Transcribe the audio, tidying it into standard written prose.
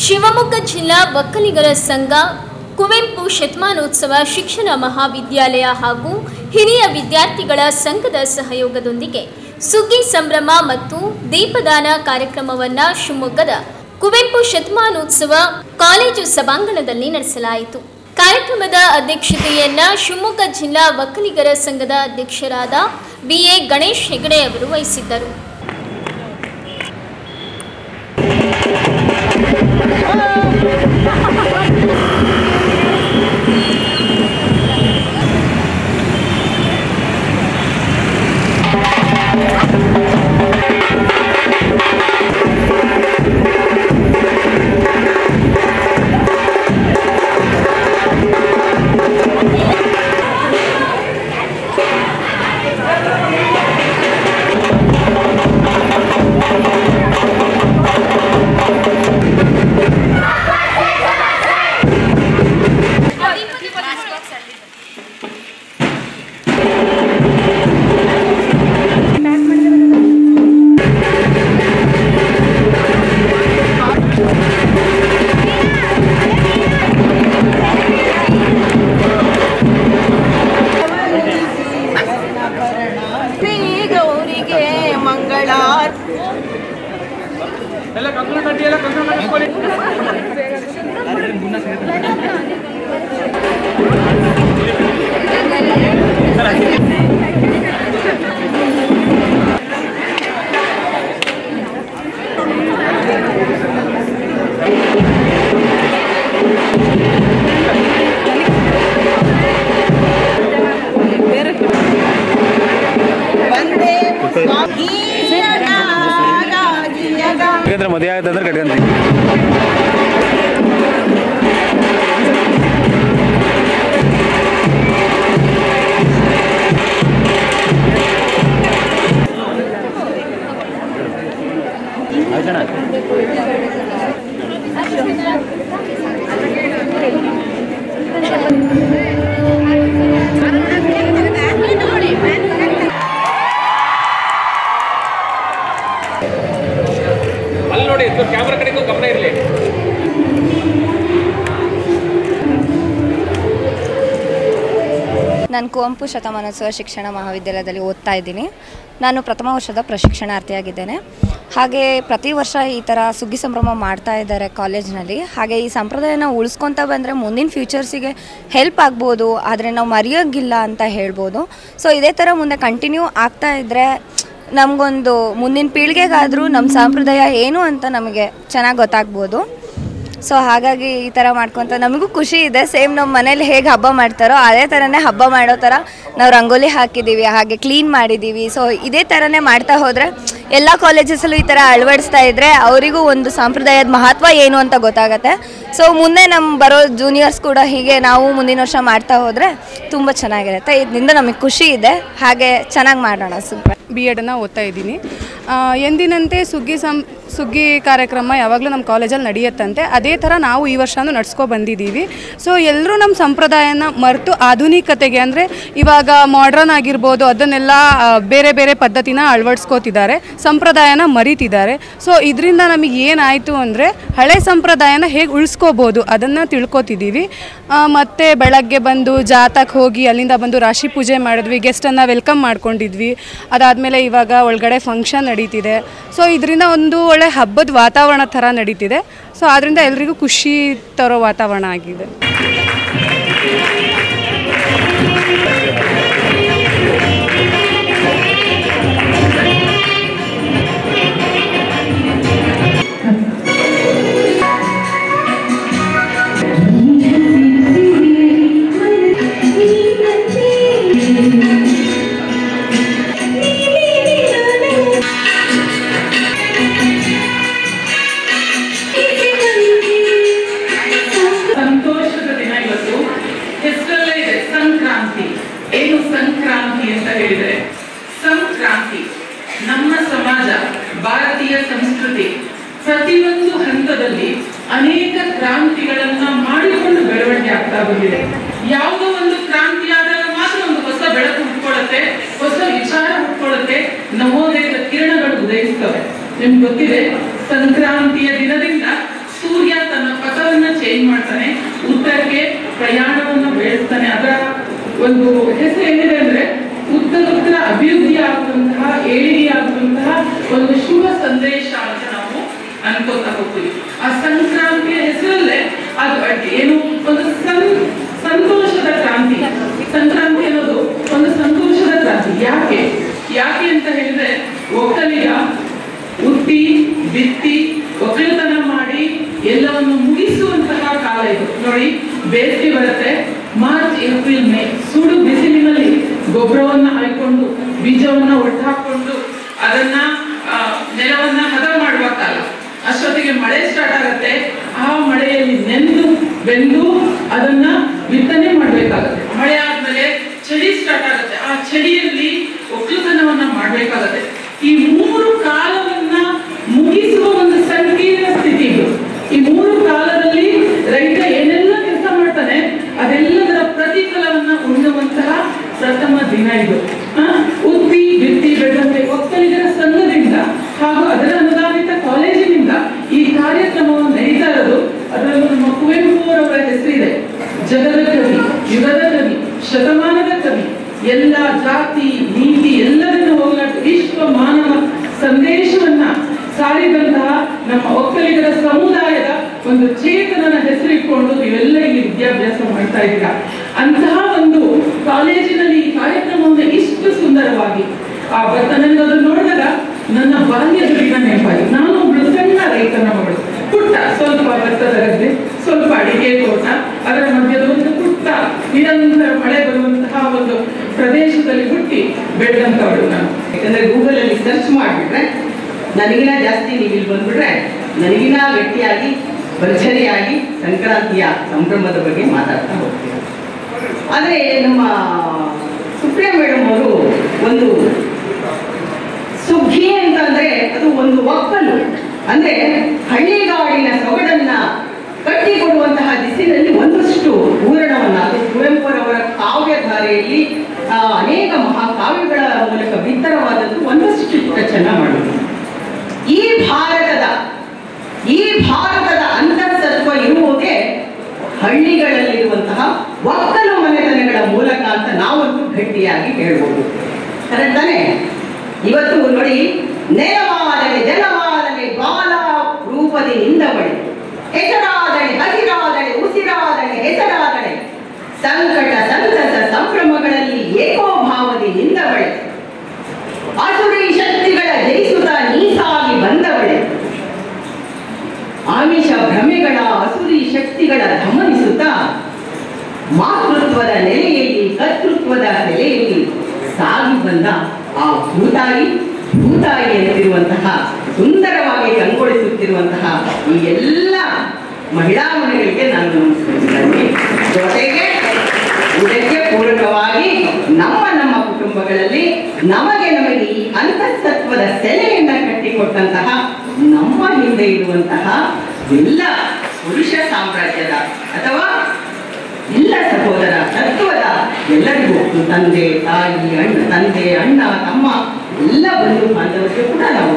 ಶಿವಮೊಗ್ಗ ಜಿಲ್ಲಾ ಒಕ್ಕಲಿಗರ ಸಂಘ, ಕುವೆಂಪು ಶತಮಾನೋತ್ಸವ ಶಿಕ್ಷಣ ಮಹಾವಿದ್ಯಾಲಯ ಹಾಗೂ ಹಿರಿಯ ವಿದ್ಯಾರ್ಥಿಗಳ ಸಂಘದ ಸಹಯೋಗದೊಂದಿಗೆ ಸುಗ್ಗಿ ಸಂಭ್ರಮ ಮತ್ತು ದೀಪದಾನ ಕಾರ್ಯಕ್ರಮವನ್ನು ಶಿವಮೊಗ್ಗದ ಕುವೆಂಪು ಶತಮಾನೋತ್ಸವ ಕಾಲೇಜು ಸಭಾಂಗಣದಲ್ಲಿ ನಡೆಸಲಾಯಿತು. ಕಾರ್ಯಕ್ರಮದ ಅಧ್ಯಕ್ಷತೆಯನ್ನು ಶಿವಮೊಗ್ಗ ಜಿಲ್ಲಾ ಒಕ್ಕಲಿಗರ ಸಂಘದ ಅಧ್ಯಕ್ಷರಾದ BA ಗಣೇಶ್ ಹೆಗಡೆ ಅವರು ವಹಿಸಿದ್ದರು. ಮದುವೆ ಆಯ್ತಂದ್ರೆ ಕಟ್ಕೊಂತೀವಿ. ಅಲ್ಲಿ ನೋಡಿ, ಕ್ಯಾಮ್ರಾ ಕಡೆಗೂ ಗಮನ ಇರಲಿ. ನಾನು ಕುವೆಂಪು ಶತಮಾನೋತ್ಸವ ಶಿಕ್ಷಣ ಮಹಾವಿದ್ಯಾಲಯದಲ್ಲಿ ಓದ್ತಾ ಇದ್ದೀನಿ. ನಾನು ಪ್ರಥಮ ವರ್ಷದ ಪ್ರಶಿಕ್ಷಣಾರ್ಥಿಯಾಗಿದ್ದೇನೆ. ಹಾಗೆ ಪ್ರತಿ ವರ್ಷ ಈ ಥರ ಸುಗ್ಗಿ ಸಂಭ್ರಮ ಮಾಡ್ತಾ ಇದ್ದಾರೆ ಕಾಲೇಜ್ನಲ್ಲಿ. ಹಾಗೆ ಈ ಸಂಪ್ರದಾಯನ ಉಳಿಸ್ಕೊತಾ ಬಂದರೆ ಮುಂದಿನ ಫ್ಯೂಚರ್ಸಿಗೆ ಹೆಲ್ಪ್ ಆಗ್ಬೋದು, ಆದರೆ ನಾವು ಮರೆಯೋಂಗಿಲ್ಲ ಅಂತ ಹೇಳ್ಬೋದು. ಸೊ ಇದೇ ಥರ ಮುಂದೆ ಕಂಟಿನ್ಯೂ ಆಗ್ತಾ ಇದ್ದರೆ ನಮಗೊಂದು ಮುಂದಿನ ಪೀಳಿಗೆಗಾದರೂ ನಮ್ಮ ಸಂಪ್ರದಾಯ ಏನು ಅಂತ ನಮಗೆ ಚೆನ್ನಾಗಿ ಗೊತ್ತಾಗ್ಬೋದು. ಸೊ ಹಾಗಾಗಿ ಈ ಥರ ಮಾಡ್ಕೊತ ನಮಗೂ ಖುಷಿ ಇದೆ. ಸೇಮ್ ನಮ್ಮ ಮನೇಲಿ ಹೇಗೆ ಹಬ್ಬ ಮಾಡ್ತಾರೋ ಅದೇ ಥರನೇ ಹಬ್ಬ ಮಾಡೋ ಥರ ನಾವು ರಂಗೋಲಿ ಹಾಕಿದ್ದೀವಿ, ಹಾಗೆ ಕ್ಲೀನ್ ಮಾಡಿದ್ದೀವಿ. ಸೊ ಇದೇ ಥರನೇ ಮಾಡ್ತಾ ಹೋದರೆ ಎಲ್ಲ ಕಾಲೇಜಸಲ್ಲೂ ಈ ಥರ ಅಳವಡಿಸ್ತಾ ಇದ್ದರೆ ಅವರಿಗೂ ಒಂದು ಸಂಪ್ರದಾಯದ ಮಹತ್ವ ಏನು ಅಂತ ಗೊತ್ತಾಗತ್ತೆ. ಸೊ ಮುಂದೆ ನಮ್ಮ ಬರೋ ಜೂನಿಯರ್ಸ್ ಕೂಡ ಹೀಗೆ ನಾವು ಮುಂದಿನ ವರ್ಷ ಮಾಡ್ತಾ ಹೋದರೆ ತುಂಬ ಚೆನ್ನಾಗಿರುತ್ತೆ. ಇದರಿಂದ ನಮಗೆ ಖುಷಿ ಇದೆ. ಹಾಗೆ ಚೆನ್ನಾಗಿ ಮಾಡೋಣ. ಸೂಪರ್. B.Ed ಓದ್ತಾ ಇದ್ದೀನಿ. ಎಂದಿನಂತೆ ಸುಗ್ಗಿ ಕಾರ್ಯಕ್ರಮ ಯಾವಾಗಲೂ ನಮ್ಮ ಕಾಲೇಜಲ್ಲಿ ನಡೆಯುತ್ತಂತೆ. ಅದೇ ಥರ ನಾವು ಈ ವರ್ಷವೂ ನಡ್ಸ್ಕೊ ಬಂದಿದ್ದೀವಿ. ಸೊ ಎಲ್ಲರೂ ನಮ್ಮ ಸಂಪ್ರದಾಯನ ಮರೆತು ಆಧುನಿಕತೆಗೆ, ಅಂದರೆ ಇವಾಗ ಮಾಡ್ರನ್ ಆಗಿರ್ಬೋದು, ಅದನ್ನೆಲ್ಲ ಬೇರೆ ಬೇರೆ ಪದ್ಧತಿನ ಅಳವಡಿಸ್ಕೋತಿದ್ದಾರೆ, ಸಂಪ್ರದಾಯನ ಮರೀತಿದ್ದಾರೆ. ಸೊ ಇದರಿಂದ ನಮಗೆ ಏನಾಯಿತು ಅಂದರೆ ಹಳೆ ಸಂಪ್ರದಾಯನ ಹೇಗೆ ಉಳಿಸ್ಕೋಬೋದು ಅದನ್ನು ತಿಳ್ಕೊತಿದ್ದೀವಿ. ಮತ್ತು ಬೆಳಗ್ಗೆ ಬಂದು ಜಾತಕ್ಕೆ ಹೋಗಿ ಅಲ್ಲಿಂದ ಬಂದು ರಾಶಿ ಪೂಜೆ ಮಾಡಿದ್ವಿ, ಗೆಸ್ಟನ್ನು ವೆಲ್ಕಮ್ ಮಾಡ್ಕೊಂಡಿದ್ವಿ. ಅದಾದಮೇಲೆ ಇವಾಗ ಒಳಗಡೆ ಫಂಕ್ಷನ್ ನಡೀತಿದೆ. ಸೊ ಇದರಿಂದ ಒಂದು ಒಳ್ಳೆ ಹಬ್ಬದ ವಾತಾವರಣ ಥರ ನಡೀತಿದೆ. ಸೊ ಆದ್ದರಿಂದ ಎಲ್ರಿಗೂ ಖುಷಿ ತರೋ ವಾತಾವರಣ ಆಗಿದೆ. ಸಂಕ್ರಾಂತಿ ನಮ್ಮ ಸಮಾಜ, ಭಾರತೀಯ ಸಂಸ್ಕೃತಿ ಪ್ರತಿಯೊಂದು ಹಂತದಲ್ಲಿ ಅನೇಕ ಕ್ರಾಂತಿಗಳನ್ನ ಮಾಡಿಕೊಂಡು ಬೆಳವಣಿಗೆ ಆಗ್ತಾ ಬಂದಿದೆ. ಯಾವುದೋ ಒಂದು ಕ್ರಾಂತಿ ಆದಾಗ ಮಾತ್ರ ಒಂದು ಹೊಸ ಬೆಳಕು ಹುಟ್ಕೊಳ್ಳುತ್ತೆ, ಹೊಸ ವಿಚಾರ ಹುಟ್ಕೊಳ್ಳುತ್ತೆ, ನವೋದಯದ ಕಿರಣಗಳು ಉದಯಿಸ್ತವೆ. ನಿಮ್ಗೆ ಗೊತ್ತಿದೆ, ಸಂಕ್ರಾಂತಿಯ ದಿನದಿಂದ ಸೂರ್ಯ ತನ್ನ ಚೇಂಜ್ ಮಾಡ್ತಾನೆ, ಉತ್ತರಕ್ಕೆ ಪ್ರಯಾಣವನ್ನು ಬೆಳೆಸ್ತಾನೆ. ಅದರ ಒಂದು ಹೆಸರು ಏನಿದೆ ಅಂದ್ರೆ ಉತ್ತರ ಅಭಿವೃದ್ಧಿ ಆಗುವಂತಹ, ಏಳಿಗೆ ಆಗುವಂತಹ ಒಂದು ಶುಭ ಸಂದೇಶ ಅಂತ ನಾವು ಅನ್ಕೋತಾ ಹೋಗ್ತೀವಿ. ಆ ಸಂಕ್ರಾಂತಿಯ ಹೆಸರಲ್ಲೇ ಅದು ಏನು ಒಂದು ಸಂತೋಷದ ಕ್ರಾಂತಿ. ಸಂಕ್ರಾಂತಿ ಅನ್ನೋದು ಒಂದು ಸಂತೋಷದ ಕ್ರಾಂತಿ. ಯಾಕೆ ಅಂತ ಹೇಳಿದ್ರೆ, ಒಕ್ಕಲಿಗ ಹುಟ್ಟಿ ಬಿತ್ತಿ ಒಕ್ಕಲುತನ ಮಾಡಿ ಎಲ್ಲವನ್ನು ಮುಗಿಸುವಂತಹ ಕಾಲ ಇದು. ನೋಡಿ, ಬೇಸಿಗೆ ಬರುತ್ತೆ, ಮಾರ್ಚ್ ಏಪ್ರಿಲ್ ಮೇ, ಸುಡು ಬಿಸಿಲಿನಲ್ಲಿ ಗೊಬ್ಬರವನ್ನ ಹಾಕೊಂಡು ಬೀಜವನ್ನ ಒಟ್ಟಾಕೊಂಡು ಅದನ್ನ ನೆಲವನ್ನ ಹದ ಮಾಡುವ ಕಾಲ. ಅಷ್ಟೊತ್ತಿಗೆ ಮಳೆ ಸ್ಟಾರ್ಟ್ ಆಗುತ್ತೆ. ಆ ಮಳೆಯಲ್ಲಿ ನೆಂದು ಬೆಂದು ಅದನ್ನ ಬಿತ್ತನೆ ಮಾಡ್ಬೇಕಾಗತ್ತೆ. ಮಳೆ ಆದ್ಮೇಲೆ ಚಳಿ ಸ್ಟಾರ್ಟ್ ಆಗುತ್ತೆ. ಆ ಚಳಿಯಲ್ಲಿ ಒಕ್ಕಲುತನವನ್ನ ಮಾಡ್ಬೇಕಾಗತ್ತೆ. ಈ 3 ಕಾಲವನ್ನ ಮುಗಿಸುವ ಒಂದು ಸಂಕೀರ್ಣ ಸ್ಥಿತಿ ಇದು. ಈ 3 ಕಾಲದಲ್ಲಿ ರೈತ ಏನೆಲ್ಲ ಕೆಲಸ ಮಾಡ್ತಾನೆ ಅದೆಲ್ಲದರ ಪ್ರತಿಫಲವನ್ನ ಉಣ್ಣುವಂತಹ ಪ್ರಥಮ ದಿನ ಇದು. ಉತ್ತಿ ಬಿತ್ತಿ ಬೆಳೆದಂತೆ ಒಕ್ಕಲಿಗರ ಸಂಘದಿಂದ ಹಾಗೂ ಅದರ ಅನುದಾನಿತ ಕಾಲೇಜಿನಿಂದ ಈ ಕಾರ್ಯಕ್ರಮವನ್ನು ನಡೀತಾ ಇರೋದು. ಅದರಲ್ಲೂ ನಮ್ಮ ಕುವೆಂಪು ಅವರ ಹೆಸರಿದೆ. ಜಗದ ಕವಿ, ಯುಗದ ಕವಿ, ಶತಮಾನದ ಕವಿ, ಎಲ್ಲ ಜಾತಿ ನೀತಿ ಎಲ್ಲರನ್ನು ಹೋಗಲಾಡಿಸಿ ವಿಶ್ವ ಮಾನವ ಸಂದೇಶವನ್ನ ಸಾರಿದಂತಹ ನಮ್ಮ ಒಕ್ಕಲಿಗರ ಸಮುದಾಯದ ಒಂದು ಚೇತನನ ಹೆಸರಿಟ್ಕೊಂಡು ನೀವೆಲ್ಲ ಇಲ್ಲಿ ವಿದ್ಯಾಭ್ಯಾಸ ಮಾಡ್ತಾ ಇದ್ದೀರಾ. ಅಂತಹ ಒಂದು ಕಾಲೇಜಿನಲ್ಲಿ ಈ ಕಾರ್ಯಕ್ರಮವನ್ನು ಇಷ್ಟು ಸುಂದರವಾಗಿ ನನಗೆ ಅದನ್ನು ನೋಡಿದಾಗ ನನ್ನ ಬಾಲ್ಯದ ದಿನ ನೆನಪಾಗಿ. ನಾನು ಒಬ್ಳು ಸಣ್ಣ ರೈತನ ಮಗಳು, ಪುಟ್ಟ ಸ್ವಲ್ಪ ಭತ್ತದ ಗದ್ದೆ, ಸ್ವಲ್ಪ ಅಡಿಕೆ ತೋಟ, ಅದರ ಮಧ್ಯದ ಒಂದು ಪುಟ್ಟ ನಿರಂತರ ಮಳೆ ಬರುವಂತಹ ಒಂದು ಪ್ರದೇಶದಲ್ಲಿ ಹುಟ್ಟಿ ಬೆಳೆದಂತವಳು ನಾನು. ಯಾಕಂದ್ರೆ ಗೂಗಲ್ ಅಲ್ಲಿ ಸರ್ಚ್ ಮಾಡಿಬಿಟ್ರೆ ನನಗಿನ ಜಾಸ್ತಿ ನೀವು ಇಲ್ಲಿ ಬಂದ್ಬಿಟ್ರೆ ನನಗಿನ ಗಟ್ಟಿಯಾಗಿ ಭರ್ಜರಿಯಾಗಿ ಸಂಕ್ರಾಂತಿಯ ಸಂಭ್ರಮದ ಬಗ್ಗೆ ಮಾತಾಡ್ತಾ ಹೋಗ್ತೀವಿ. ಆದರೆ ನಮ್ಮ ಸುಪ್ರಿಯಾ ಮೇಡಮ್ ಅವರು ಒಂದು ಸುಗ್ಗಿ ಅಂತಂದ್ರೆ ಅದು ಒಂದು ಒಕ್ಕಲು, ಅಂದ್ರೆ ಹಳ್ಳಿಗಾಡಿನ ಸೊಗಡನ್ನ ಕಟ್ಟಿಕೊಡುವಂತಹ ದಿಸಿನಲ್ಲಿ ಒಂದಷ್ಟು ಪೂರಣವನ್ನ, ಅದು ಕುವೆಂಪುರವರ ಕಾವ್ಯಧಾರೆಯಲ್ಲಿ ಅನೇಕ ಮಹಾಕಾವ್ಯಗಳ ಮೂಲಕ ಬಿತ್ತರವಾದದ್ದು ಒಂದಷ್ಟು ಚೆನ್ನಾಗಿ ಮಾಡಿದ್ರು. ಈ ಭಾರತದ ಅಂತಃಸತ್ವ ಇರುವುದೇ ಹಳ್ಳಿಗಳಲ್ಲಿರುವಂತಹ ಒಕ್ಕಲು ಮನೆತನಗಳ ಮೂಲಕ ಅಂತ ನಾವಂತೂ ಗಟ್ಟಿಯಾಗಿ ಹೇಳ್ಬೋದು. ಕರೆಕ್ಟ್ ತಾನೆ? ಇವತ್ತು ನೋಡಿ, ನೆಲವಾದನೆ ಜಲವಾದನೆ ಬಾಲ ರೂಪದಿ ನಿಂದವಳೆ, ಹೆಸರಾದಳೆ ಹಸಿರಾದಳೆ ಉಸಿರಾದಳೆ ಹೆಸರಾದಳೆ, ಸಂಕಟ ಸಂತಸ ಸಂಭ್ರಮಗಳಲ್ಲಿ ಏಕೋಭಾವದಿ ನಿಂದವಳೆ, ಅಸುರಿ ಶಕ್ತಿಗಳ ಜಯಿಸುತ್ತ ನೀಸಾಗಿ ಬಂದವಳೆ, ಆಮಿಷ ಭ್ರಮೆಗಳ ಅಸುರಿ ಶಕ್ತಿಗಳ ಧಮನಿಸುತ್ತ ಮಾತೃತ್ವದ ನೆಲೆಯಲ್ಲಿ ಕರ್ತೃತ್ವದ ನೆಲೆಯಲ್ಲಿ ಸಾಗಿ ಬಂದ ಆ ಭೂತಾಯಿ ಅಂತಿರುವಂತಹ ಸುಂದರವಾಗಿ ಕಂಗೊಳಿಸುತ್ತಿರುವಂತಹ ಈ ಎಲ್ಲ ಮಹಿಳಾ ಮನೆಗಳಿಗೆ ನಾನು ನಮಸ್ಕರಿಸುತ್ತೇನೆ. ಜೊತೆಗೆ ಇದಕ್ಕೆ ಪೂರಕವಾಗಿ ನಮ್ಮ ಕುಟುಂಬಗಳಲ್ಲಿ ನಮಗೆ ಈ ಅಂತಃಸತ್ವದ ಸೆಲೆಯನ್ನ ಕಟ್ಟಿಕೊಟ್ಟಂತಹ ನಮ್ಮ ಹಿಂದೆ ಇರುವಂತಹ ಎಲ್ಲ ಪುರುಷ ಸಾಮ್ರಾಜ್ಯದ ಅಥವಾ ಎಲ್ಲ ಸಹೋದರ ತತ್ವದ ಎಲ್ಲರಿಗೂ ತಂದೆ ತಾಯಿ ಅಣ್ಣ ತಮ್ಮ ಎಲ್ಲ ಬಂಧು ಬಾಂಧವರಿಗೆ ಕೂಡ ನಾವು